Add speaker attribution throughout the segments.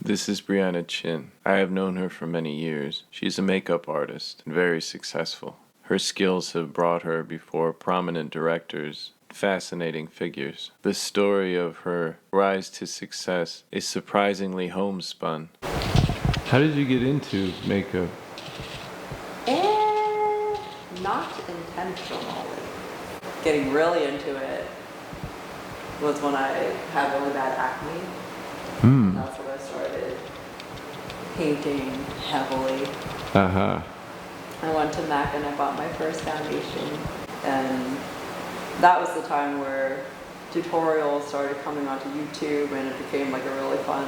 Speaker 1: This is Brianna Chin. I have known her for many years. She's a makeup artist and very successful. Her skills have brought her before prominent directors, fascinating figures. The story of her rise to success is surprisingly homespun. How did you get into makeup?
Speaker 2: Not intentionally. Getting really into it was when I had really bad acne. That's when I started painting heavily. I went to MAC and I bought my first foundation, and that was the time where tutorials started coming onto YouTube, and it became like a really fun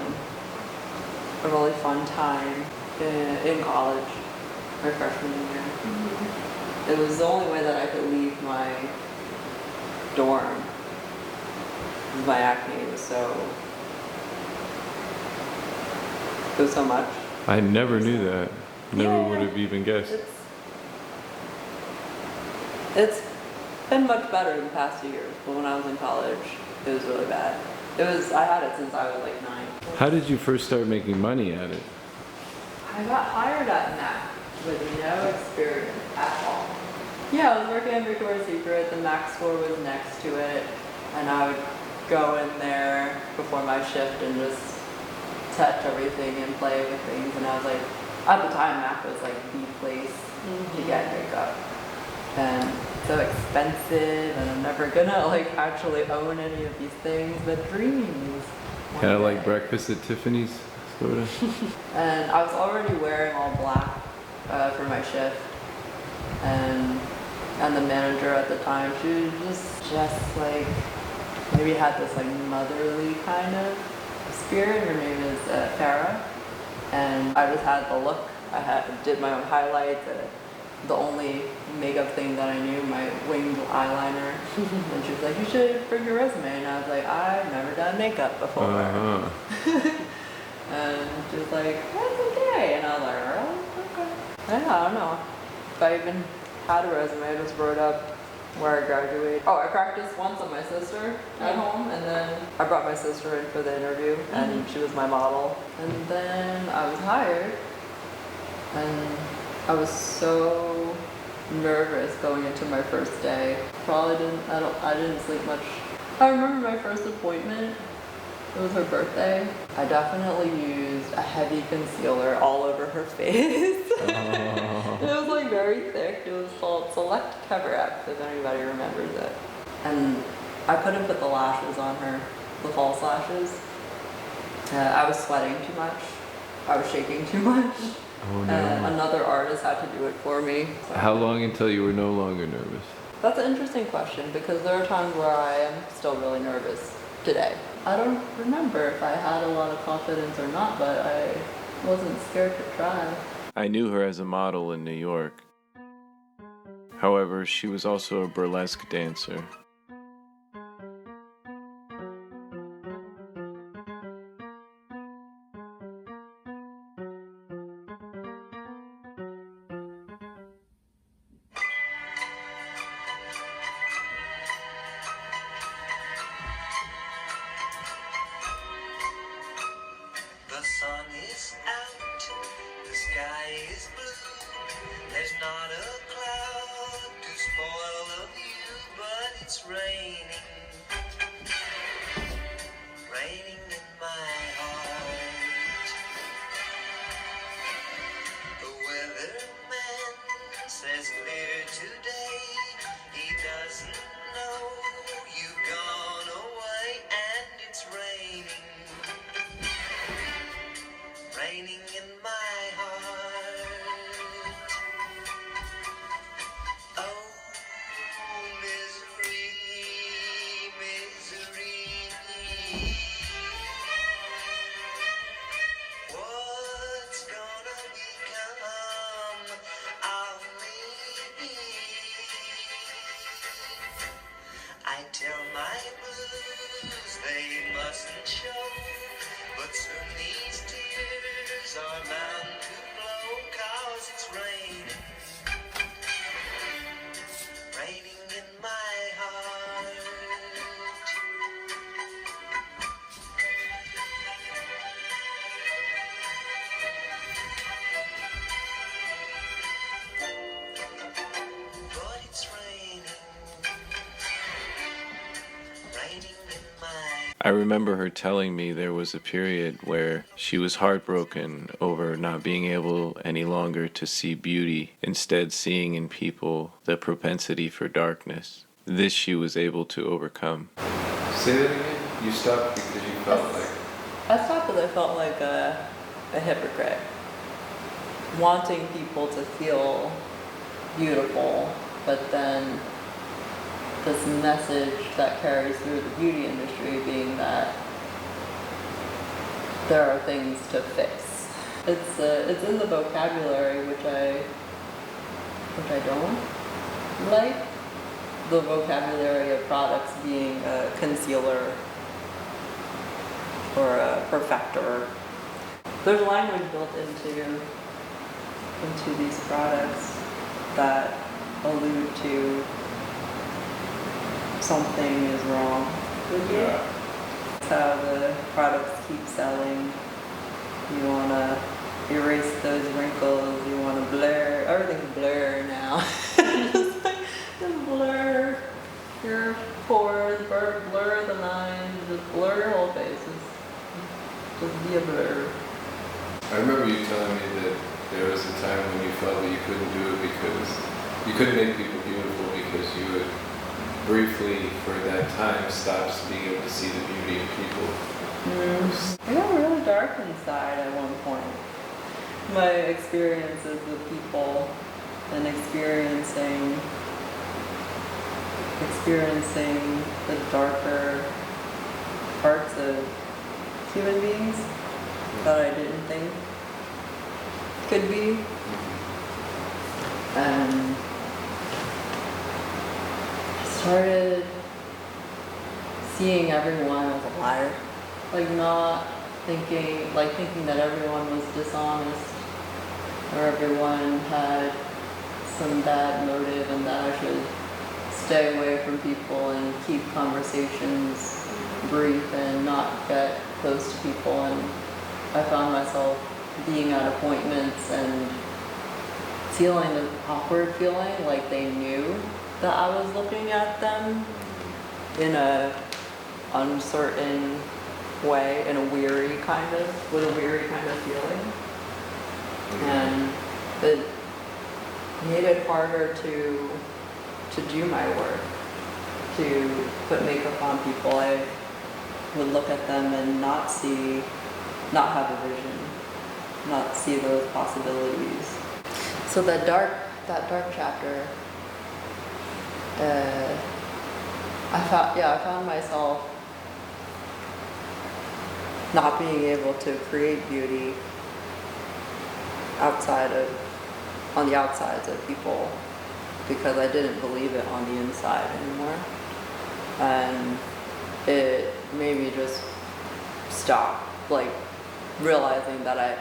Speaker 2: time in college, my freshman year. It was the only way that I could leave my dorm. My acne was so much.
Speaker 1: I never knew that. Never would have even guessed.
Speaker 2: It's been much better in the past years, but when I was in college, it was really bad. I had it since I was like 9.
Speaker 1: How did you first start making money at it?
Speaker 2: I got hired at MAC with no experience at all. Yeah, I was working at Victoria's Secret. The MAC store was next to it, and I would go in there before my shift and just touch everything and play with things. And I was like, at the time, MAC was like the place to get makeup, and so expensive, and I'm never gonna like actually own any of these things, but dreams.
Speaker 1: Kind of like breakfast at Tiffany's, sort of.
Speaker 2: And I was already wearing all black for my shift, and the manager at the time, she was just like, maybe had this like motherly kind of spirit. Her name is Farah, and I just had the look. Did my own highlights. The only makeup thing that I knew, my winged eyeliner. And she was like, you should bring your resume. And I was like, I've never done makeup before. And she was like, that's okay. And I was like, oh, okay. Yeah, I don't know if I even had a resume. I just wrote up where I graduated. Oh, I practiced once on my sister at home, and then I brought my sister in for the interview, and she was my model. And then I was hired, and I was so nervous going into my first day. I didn't sleep much. I remember my first appointment. It was her birthday. I definitely used a heavy concealer all over her face. It was like very thick. It was called Select Cover Up, if anybody remembers it. And I couldn't put the lashes on her, the false lashes. I was sweating too much. I was shaking too much.
Speaker 1: Oh, no.
Speaker 2: Another artist had to do it for me.
Speaker 1: How long until you were no longer nervous?
Speaker 2: That's an interesting question, because there are times where I am still really nervous today. I don't remember if I had a lot of confidence or not, but I wasn't scared to try.
Speaker 1: I knew her as a model in New York. However, she was also a burlesque dancer.
Speaker 3: The sun is out, the sky is blue. There's not a cloud to spoil the view, but it's raining. Raining in my heart. The weatherman says clear today. He doesn't know you've gone away, and it's raining. Raining in my heart. Oh, misery, misery. What's gonna become of me? I tell my blues they mustn't show, but soon these tears are bound to flow, 'cause it's raining. Raining in my heart.
Speaker 1: I remember her telling me there was a period where she was heartbroken over not being able any longer to see beauty, instead seeing in people the propensity for darkness. This she was able to overcome.
Speaker 4: Say that again? You stopped because you felt like...
Speaker 2: I stopped because I felt like a hypocrite. Wanting people to feel beautiful, but then this message that carries through the beauty industry being that there are things to fix. It's in the vocabulary which I don't like. The vocabulary of products being a concealer or a perfector. There's language built into these products that allude to something is wrong with you.
Speaker 4: Yeah.
Speaker 2: That's how the products keep selling. You want to erase those wrinkles, you want to blur, everything's blur now. just blur your pores, blur the lines, just blur your whole face. Just be a blur.
Speaker 4: I remember you telling me that there was a time when you felt that you couldn't do it because you couldn't make people beautiful because you would briefly, for that time, stop being able to see the beauty in people.
Speaker 2: I got really dark inside at one point. My experiences with people and experiencing the darker parts of human beings that I didn't think could be. And started seeing everyone as a liar. Like thinking that everyone was dishonest or everyone had some bad motive and that I should stay away from people and keep conversations brief and not get close to people. And I found myself being at appointments and feeling an awkward feeling, like they knew that I was looking at them in a uncertain way, in a weary kind of, with a weary kind of feeling. And it made it harder to do my work, to put makeup on people. I would look at them and not have a vision, not see those possibilities. So that dark chapter, I found myself not being able to create beauty on the outsides of people because I didn't believe it on the inside anymore. And it made me just stop, like realizing that I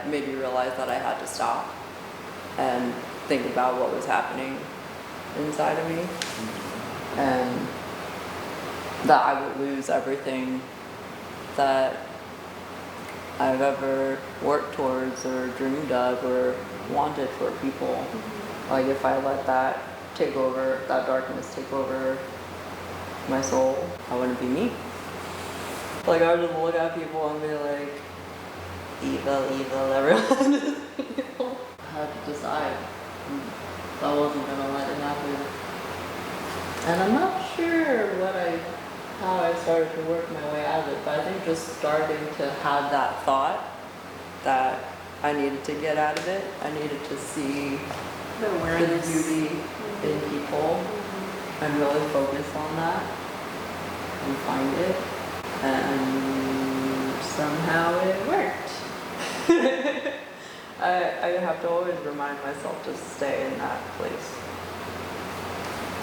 Speaker 2: had to stop and think about what was happening inside of me, and that I would lose everything that I've ever worked towards or dreamed of or wanted for people. Like if I let that darkness take over my soul, I wouldn't be me. Like I would just look at people and be like, evil, everyone is evil. I had to decide I wasn't gonna let it happen. And I'm not sure how I started to work my way out of it, but I think just starting to have that thought that I needed to get out of it. I needed to see the beauty in people and really focus on that and find it. And somehow it worked. I have to always remind myself to stay in that place.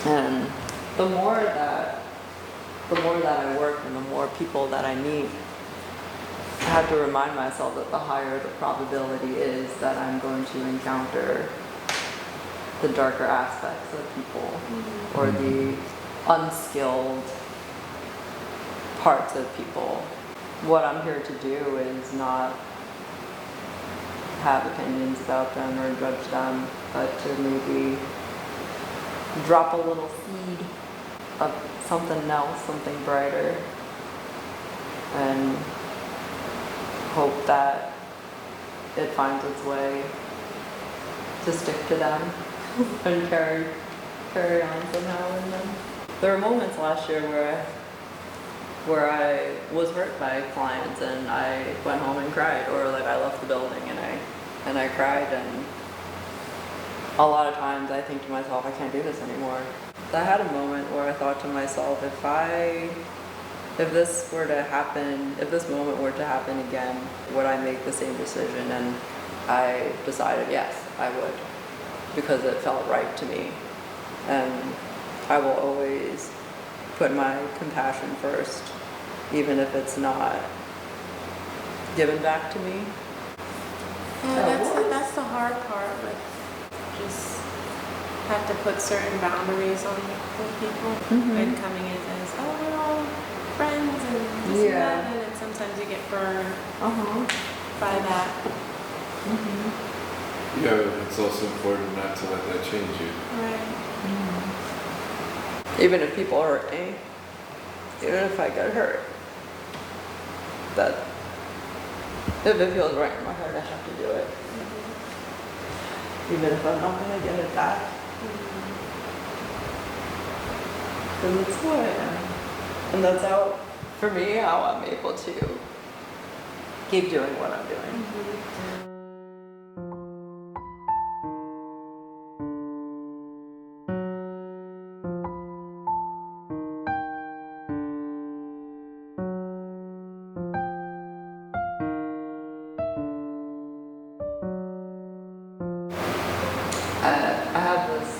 Speaker 2: And the more that I work and the more people that I meet, I have to remind myself that the higher the probability is that I'm going to encounter the darker aspects of people or the unskilled parts of people. What I'm here to do is not have opinions about them or judge them, but to maybe drop a little seed of something else, something brighter and hope that it finds its way to stick to them and carry on somehow in them. There were moments last year where I was hurt by clients and I went home and cried, or like I left the building and I cried, and a lot of times I think to myself, I can't do this anymore. I had a moment where I thought to myself, if this were to happen, if this moment were to happen again, would I make the same decision? And I decided yes, I would, because it felt right to me. And I will always put my compassion first, even if it's not given back to me.
Speaker 5: Yeah, that's the hard part, but just have to put certain boundaries on with people and coming in as, oh, we're all friends and this and that, and then sometimes you get burned by that.
Speaker 4: Yeah, it's also important not to let that change you.
Speaker 5: Right.
Speaker 2: Even if people hurt me, even if I get hurt, that if it feels right in my heart, I have to do it. Even if I'm not gonna get it back. Because it's who I am. And that's how, for me, how I'm able to keep doing what I'm doing. I have this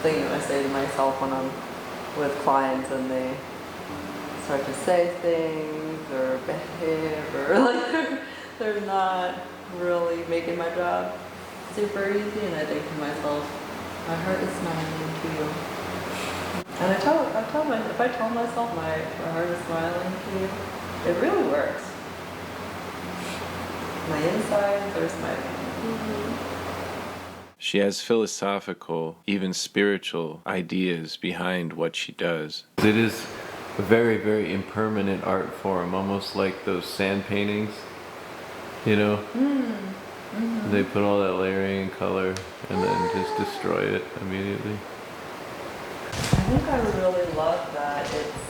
Speaker 2: thing that I say to myself when I'm with clients and they start to say things or behave or like they're not really making my job super easy, and I think to myself, my heart is smiling to you. And if I tell myself my heart is smiling to you, it really works. My insides are smiling.
Speaker 1: She has philosophical, even spiritual ideas behind what she does. It is a very, very impermanent art form, almost like those sand paintings, you know? They put all that layering and color and then just destroy it immediately.
Speaker 2: I think I really love that it's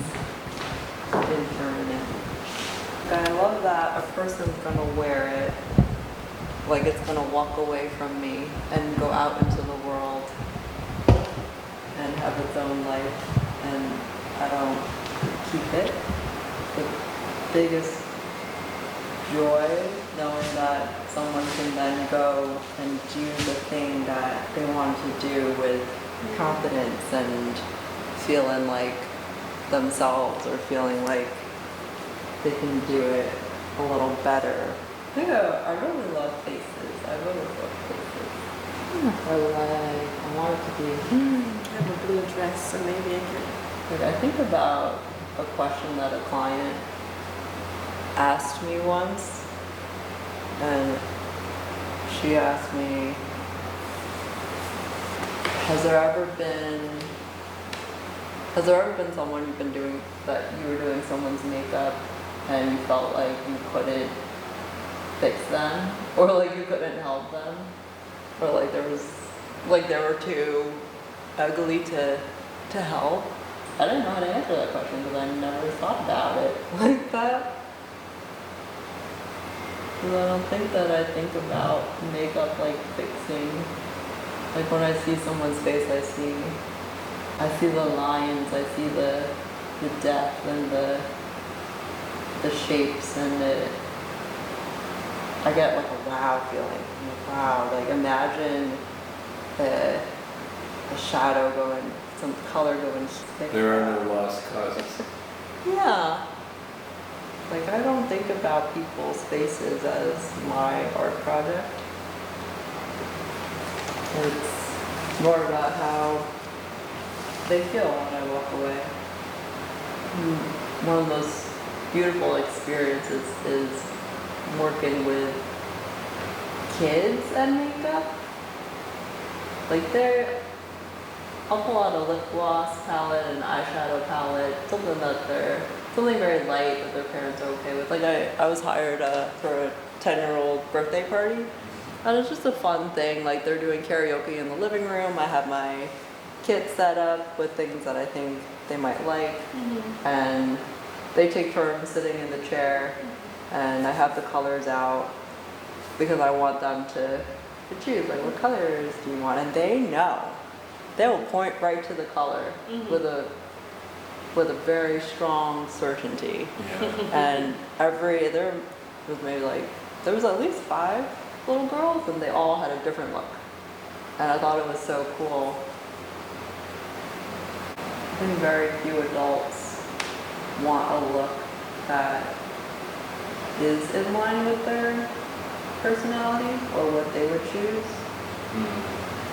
Speaker 2: impermanent. I love that a person's gonna wear it, like it's gonna walk away from me and go out into the world and have its own life, and I don't keep it. The biggest joy knowing that someone can then go and do the thing that they want to do with confidence and feeling like themselves, or feeling like they can do it a little better. I really love faces. I really love faces. I want it to be.
Speaker 5: I have a blue dress, so maybe I can.
Speaker 2: Like, I think about a question that a client asked me once, and she asked me, has there ever been someone you've been doing, that you were doing someone's makeup and you felt like you couldn't fix them, or like you couldn't help them, or like they were too ugly to help? I didn't know how to answer that question because I never thought about it like that. Because I don't think that I think about makeup like fixing. Like when I see someone's face, I see the lines, I see the depth and the shapes, and I get like a wow feeling. Like, wow, like imagine the shadow going, some color going thick.
Speaker 4: There are no lost causes.
Speaker 2: Yeah. Like I don't think about people's faces as my art project. It's more about how they feel when I walk away. One of the most beautiful experiences is working with kids and makeup. Like I'll pull out a lip gloss palette and eyeshadow palette, something something very light that their parents are okay with. Like I was hired for a 10-year-old birthday party, and it's just a fun thing. Like they're doing karaoke in the living room. I have my kit set up with things that I think they might like, and they take turns sitting in the chair, and I have the colors out because I want them to choose, like, what colors do you want? And they know. They will point right to the color with a very strong certainty. And there was at least 5 little girls, and they all had a different look. And I thought it was so cool. I think very few adults want a look that is in line with their personality or what they would choose.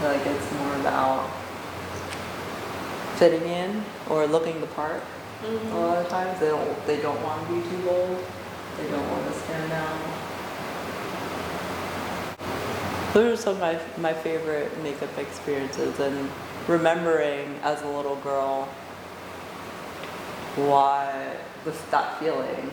Speaker 2: Like it's more about fitting in or looking the part. A lot of times they don't want to be too bold. They don't want to stand out. Those are some of my favorite makeup experiences, and remembering as a little girl that feeling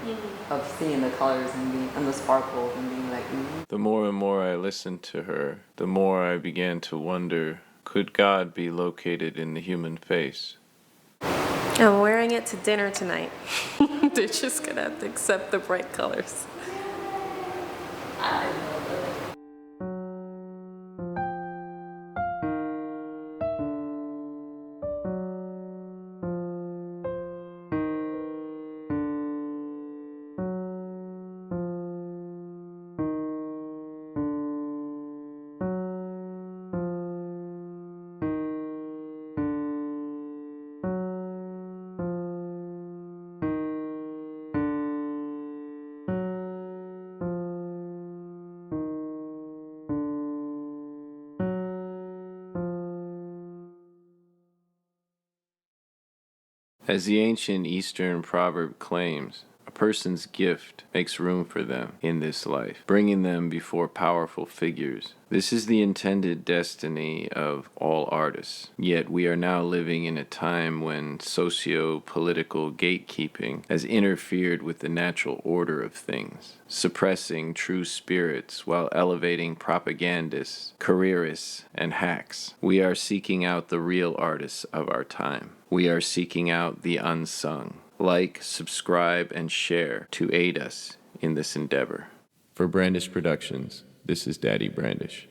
Speaker 2: of seeing the colors and the sparkles and being like, ooh.
Speaker 1: The more and more I listened to her, the more I began to wonder, could God be located in the human face?
Speaker 5: I'm wearing it to dinner tonight. They're just gonna have to accept the bright colors.
Speaker 2: I love it.
Speaker 1: As the ancient Eastern proverb claims, a person's gift makes room for them in this life, bringing them before powerful figures. This is the intended destiny of all artists. Yet we are now living in a time when socio-political gatekeeping has interfered with the natural order of things, suppressing true spirits while elevating propagandists, careerists, and hacks. We are seeking out the real artists of our time. We are seeking out the unsung. Like, subscribe, and share to aid us in this endeavor. For Brandish Productions, this is Daddy Brandish.